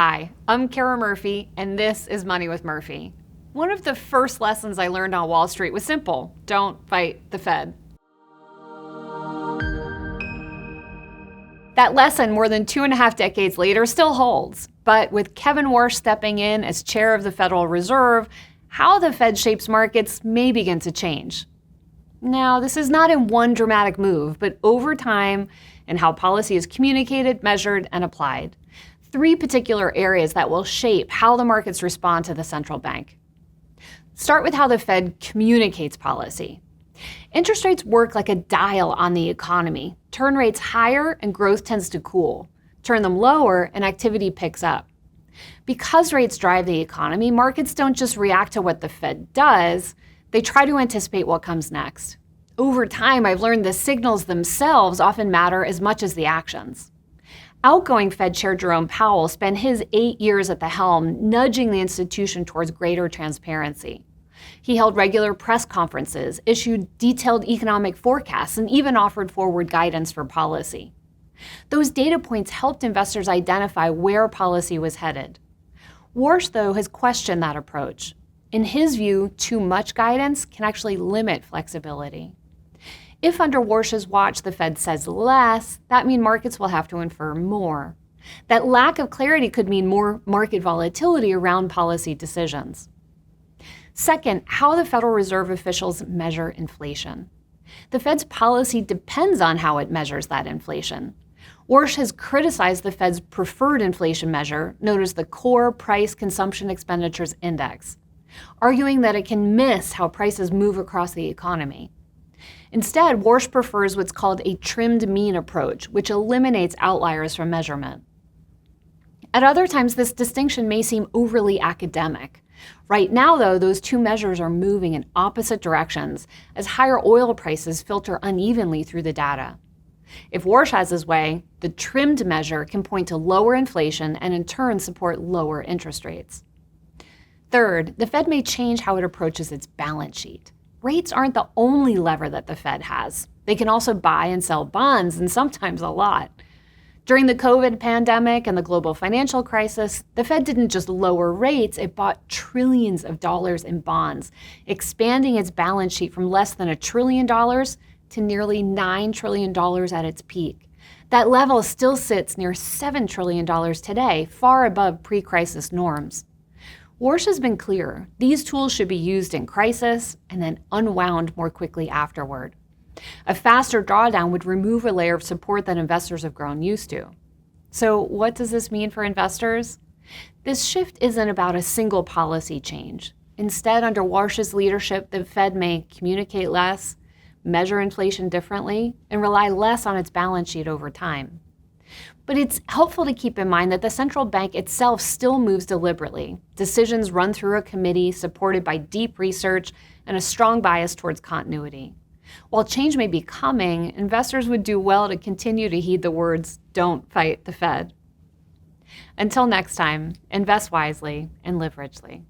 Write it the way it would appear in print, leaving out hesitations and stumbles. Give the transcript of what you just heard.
Hi, I'm Kara Murphy, and this is Money with Murphy. One of the first lessons I learned on Wall Street was simple: don't fight the Fed. That lesson, more than 2.5 decades later, still holds. But with Kevin Warsh stepping in as chair of the Federal Reserve, how the Fed shapes markets may begin to change. Now, this is not in one dramatic move, but over time and how policy is communicated, measured, and applied. 3 particular areas that will shape how the markets respond to the central bank. Start with how the Fed communicates policy. Interest rates work like a dial on the economy. Turn rates higher and growth tends to cool. Turn them lower and activity picks up. Because rates drive the economy, markets don't just react to what the Fed does, they try to anticipate what comes next. Over time, I've learned the signals themselves often matter as much as the actions. Outgoing Fed Chair Jerome Powell spent his 8 years at the helm nudging the institution towards greater transparency. He held regular press conferences, issued detailed economic forecasts, and even offered forward guidance for policy. Those data points helped investors identify where policy was headed. Warsh, though, has questioned that approach. In his view, too much guidance can actually limit flexibility. If under Warsh's watch the Fed says less, that means markets will have to infer more. That lack of clarity could mean more market volatility around policy decisions. Second, how the Federal Reserve officials measure inflation. The Fed's policy depends on how it measures that inflation. Warsh has criticized the Fed's preferred inflation measure, known as the Core Price Consumption Expenditures Index, arguing that it can miss how prices move across the economy. Instead, Warsh prefers what's called a trimmed mean approach, which eliminates outliers from measurement. At other times, this distinction may seem overly academic. Right now, though, those 2 measures are moving in opposite directions as higher oil prices filter unevenly through the data. If Warsh has his way, the trimmed measure can point to lower inflation and in turn support lower interest rates. Third, the Fed may change how it approaches its balance sheet. Rates aren't the only lever that the Fed has. They can also buy and sell bonds, and sometimes a lot. During the COVID pandemic and the global financial crisis, the Fed didn't just lower rates, it bought trillions of dollars in bonds, expanding its balance sheet from less than $1 trillion to nearly $9 trillion at its peak. That level still sits near $7 trillion today, far above pre-crisis norms. Warsh has been clear, these tools should be used in crisis and then unwound more quickly afterward. A faster drawdown would remove a layer of support that investors have grown used to. So what does this mean for investors? This shift isn't about a single policy change. Instead, under Warsh's leadership, the Fed may communicate less, measure inflation differently, and rely less on its balance sheet over time. But it's helpful to keep in mind that the central bank itself still moves deliberately. Decisions run through a committee supported by deep research and a strong bias towards continuity. While change may be coming, investors would do well to continue to heed the words, "Don't fight the Fed." Until next time, invest wisely and live richly.